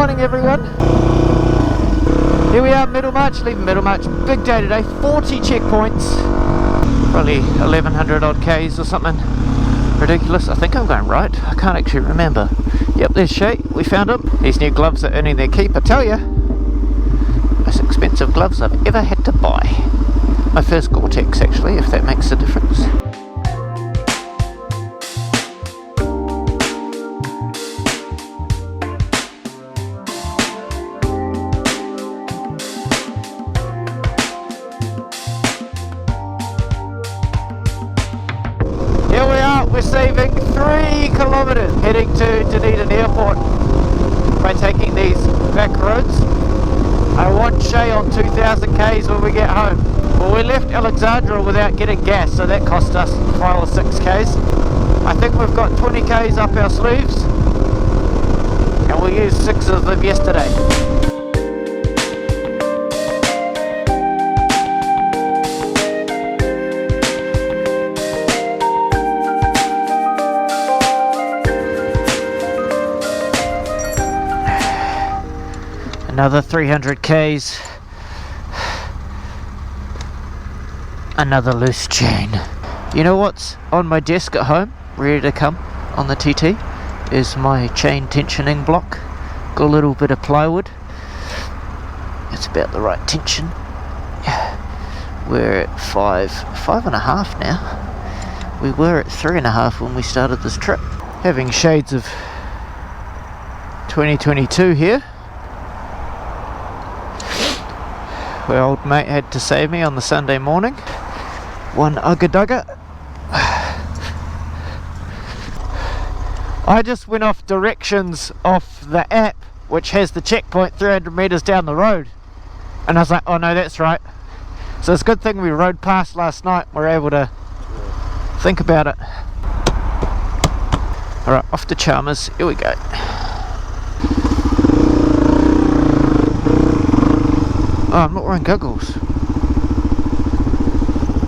Morning everyone. Here we are, Middlemarch, leaving Middlemarch. Big day today, 40 checkpoints. Probably 1100 odd Ks or something. Ridiculous. I think I'm going right. I can't actually remember. Yep, there's Shay. We found him. These new gloves are earning their keep, I tell you. Most expensive gloves I've ever had to buy. My first Gore-Tex actually, if that makes a difference. Here we are, we're saving 3 kilometres heading to Dunedin Airport by taking these back roads. I want Shay on 2,000 Ks when we get home. Well, we left Alexandra without getting gas, so that cost us 5 or 6 Ks. I think we've got 20 Ks up our sleeves, and we used 6 of them yesterday. Another 300 Ks. Another loose chain. You know what's on my desk at home, ready to come on the TT, is my chain tensioning block. Got a little bit of plywood. It's about the right tension. We're at 5.5 now. We were at 3.5 when we started this trip. Having shades of 2022 here. Where old mate had to save me on the Sunday morning. One ugga-dugga. I just went off directions off the app, which has the checkpoint 300 metres down the road, and I was like, oh no, that's right. So it's a good thing we rode past last night. We're able to think about it. Alright, off to Chalmers. Here we go. Oh, I'm not wearing goggles.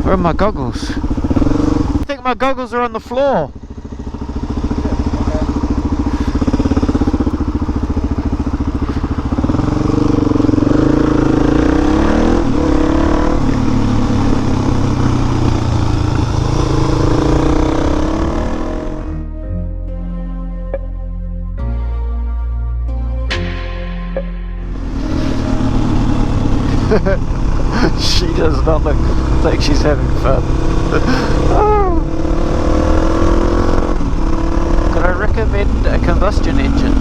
Where are my goggles? I think my goggles are on the floor. She does not look like she's having fun. Oh. Could I recommend a combustion engine?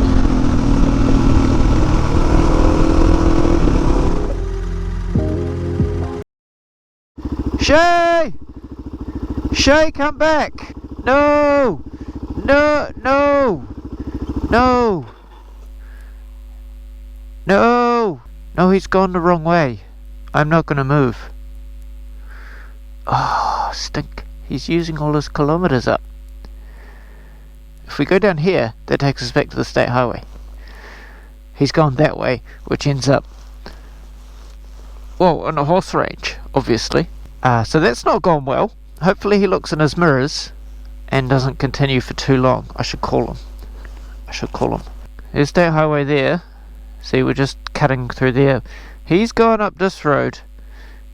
Shay! Shay, come back! No! No! No! No! No! No, he's gone the wrong way. I'm not going to move. Oh, stink. He's using all his kilometres up. If we go down here, that takes us back to the state highway. He's gone that way, which ends up, well, on a horse range, obviously. So that's not gone well. Hopefully he looks in his mirrors and doesn't continue for too long. I should call him. There's state highway there. See, we're just cutting through there. He's gone up this road,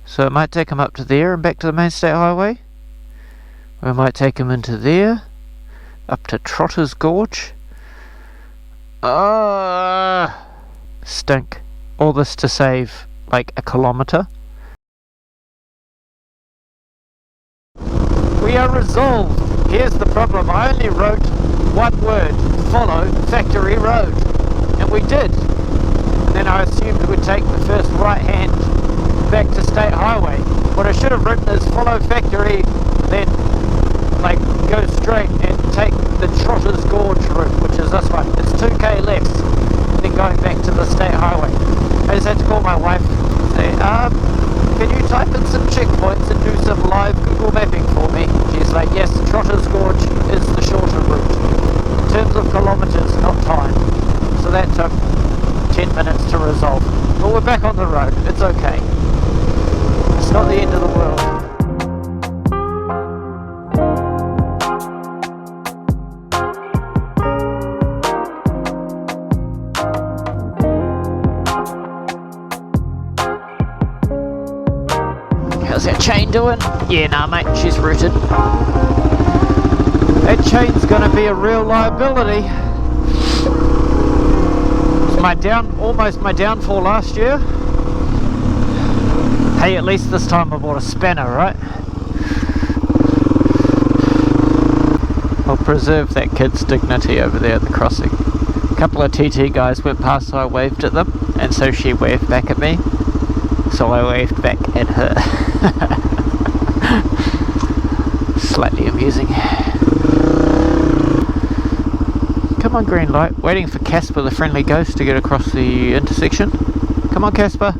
so it might take him up to there and back to the main state highway. Or it might take him into there, up to Trotter's Gorge. Stink. All this to save like a kilometre. We are resolved. Here's the problem. I only wrote one word: follow factory road, and we did. Then I assumed it would take the first right hand back to State Highway. What I should have written is follow factory, then like go straight and take the Trotter's Gorge route, which is this one. It's 2k less than going back to the State Highway. I just had to call my wife and say, can you type in some checkpoints and do some live Google mapping for me? She's like, yes, Trotter's Gorge is the shorter route in terms of kilometres, not time. So that took 10 minutes to resolve, but we're back on the road. It's okay. It's not the end of the world. How's our chain doing? Yeah, nah mate, she's rooted. That chain's gonna be a real liability. It's almost my downfall last year. Hey, at least this time I bought a spanner, right? I'll preserve that kid's dignity over there at the crossing. A couple of TT guys went past, so I waved at them, and so she waved back at me. So I waved back at her. Slightly amusing. Come on, green light. Waiting for Casper the friendly ghost to get across the intersection. Come on, Casper.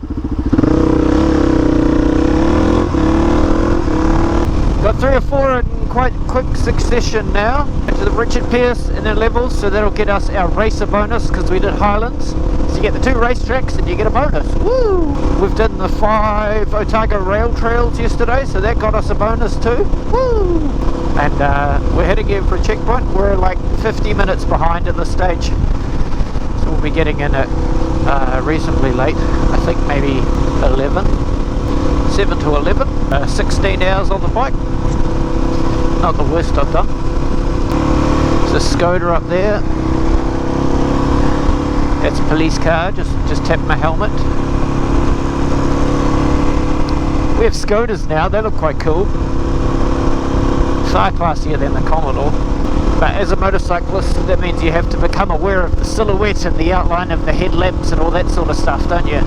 Got 3 or 4 in quite quick succession now. Into the Richard Pierce in the levels, so that'll get us our racer bonus because we did Highlands. So you get the 2 racetracks and you get a bonus. Woo! We've done the 5 Otago Rail Trails yesterday, so that got us a bonus too. Woo! And we're heading in for a checkpoint. We're like 50 minutes behind at this stage, so we'll be getting in it reasonably late. I think maybe 7 to 11. 16 hours on the bike. Not the worst I've done. There's a Skoda up there. That's a police car. Just tapped my helmet. We have Skodas now. They look quite cool. Far classier than the Commodore. But as a motorcyclist, that means you have to become aware of the silhouette and the outline of the headlamps and all that sort of stuff, don't you?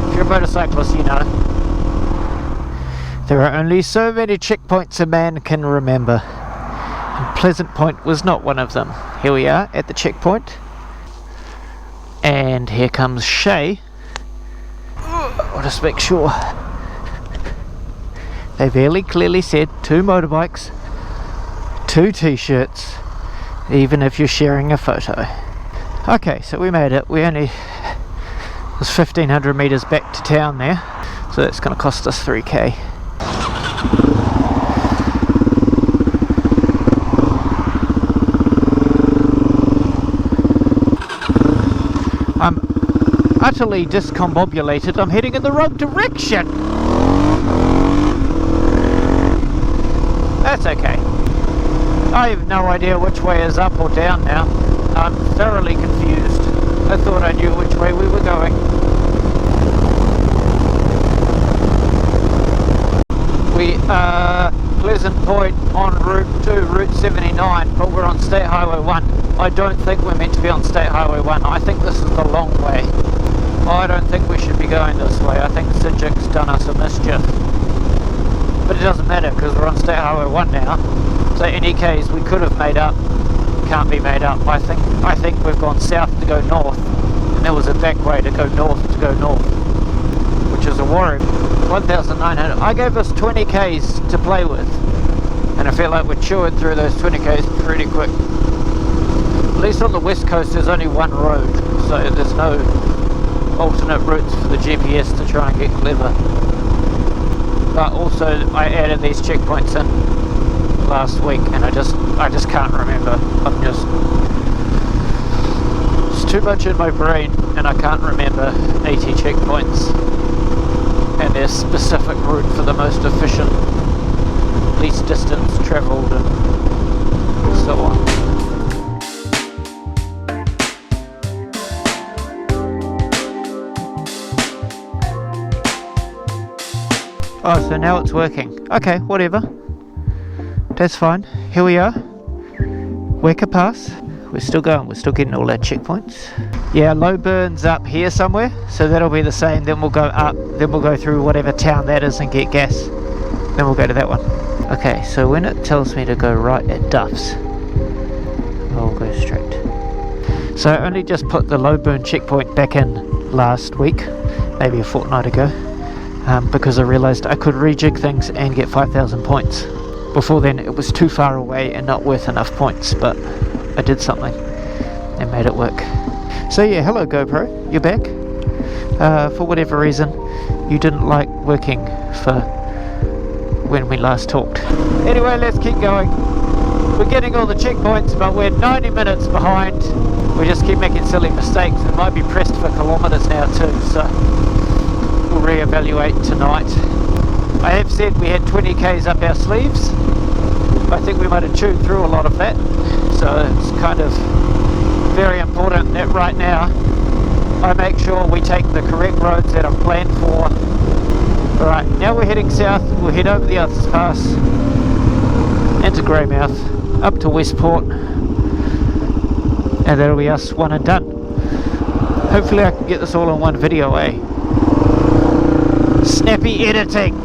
If you're a motorcyclist, you know. There are only so many checkpoints a man can remember, and Pleasant Point was not one of them. Here we are at the checkpoint, and here comes Shay. I'll just make sure. They very clearly said 2 motorbikes, 2 t-shirts, even if you're sharing a photo. Okay, so we made it. We only was 1,500 meters back to town there, so that's going to cost us 3k. I'm utterly discombobulated. I'm heading in the wrong direction. That's okay. I have no idea which way is up or down now. I'm thoroughly confused. I thought I knew which way we were going. We are Pleasant Point on Route 2, Route 79, but we're on State Highway 1. I don't think we're meant to be on State Highway 1. I think this is the long way. I don't think we should be going this way. I think Sijik's done us a mischief. But it doesn't matter because we're on State Highway 1 now. So any case we could have made up, can't be made up. I think we've gone south to go north, and there was a back way to go north, which is a worry. 1,900. I gave us 20 k's to play with, and I feel like we're chewing through those 20 k's pretty quick. At least on the west coast there's only one road, so there's no alternate routes for the GPS to try and get clever. But also I added these checkpoints in last week, and I just can't remember. It's too much in my brain, and I can't remember 80 checkpoints and their specific route for the most efficient, least distance travelled, and so on. Oh, so now it's working. Okay, whatever. That's fine. Here we are. Weka Pass. We're still going. We're still getting all our checkpoints. Yeah, Lowburn's up here somewhere, so that'll be the same. Then we'll go up. Then we'll go through whatever town that is and get gas. Then we'll go to that one. Okay, so when it tells me to go right at Duff's, I'll go straight. So I only just put the Lowburn checkpoint back in last week, maybe a fortnight ago, because I realised I could rejig things and get 5,000 points. Before then it was too far away and not worth enough points, but I did something and made it work. So yeah, hello GoPro, you're back. For whatever reason you didn't like working for when we last talked. Anyway, let's keep going. We're getting all the checkpoints, but we're 90 minutes behind. We just keep making silly mistakes. We might be pressed for kilometres now too, so we'll reevaluate tonight. I have said we had 20 k's up our sleeves. I think we might have chewed through a lot of that, so it's kind of very important that right now I make sure we take the correct roads that I've planned for. Alright, now we're heading south. We'll head over the Others Pass into Greymouth, up to Westport, and that'll be us one and done. Hopefully I can get this all in one video, eh? Snappy editing!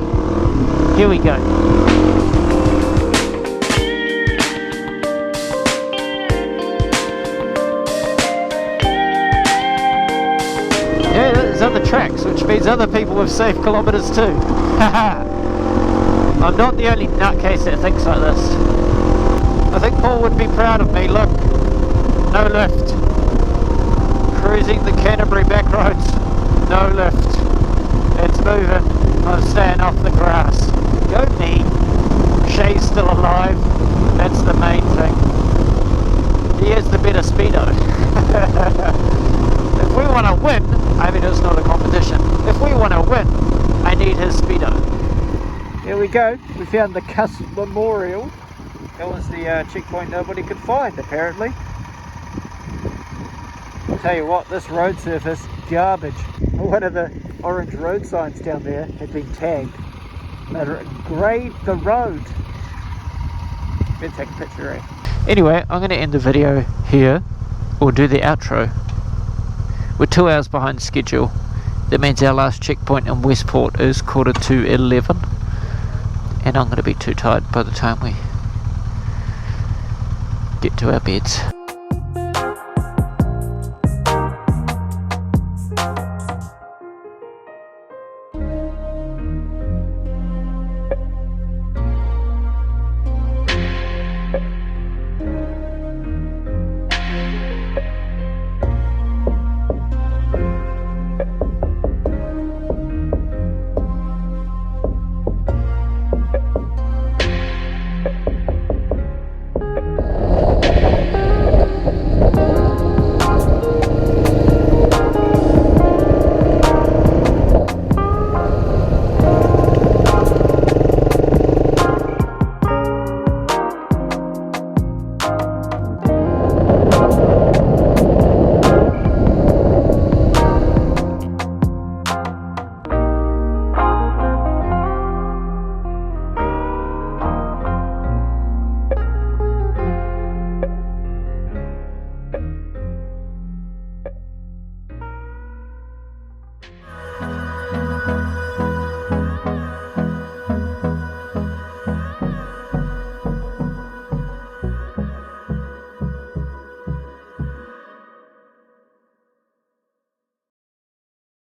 Here we go. Yeah, there's other tracks, which means other people have saved kilometres too. Haha! I'm not the only nutcase that thinks like this. I think Paul would be proud of me. Look, no lift. Cruising the Canterbury back roads, no lift. It's moving. I'm staying off the grass. Go me. Shay's still alive. That's the main thing. He has the better speedo. If we want to win, I mean it's not a competition. If we want to win, I need his speedo. Here we go. We found the Cuss Memorial. That was the checkpoint nobody could find apparently. I'll tell you what, this road surface, garbage. One of the orange road signs down there had been tagged. Grade the road. Better take a picture, eh? Anyway, I'm going to end the video here, or do the outro. We're 2 hours behind schedule. That means our last checkpoint in Westport is 11:45, and I'm going to be too tired by the time we get to our beds.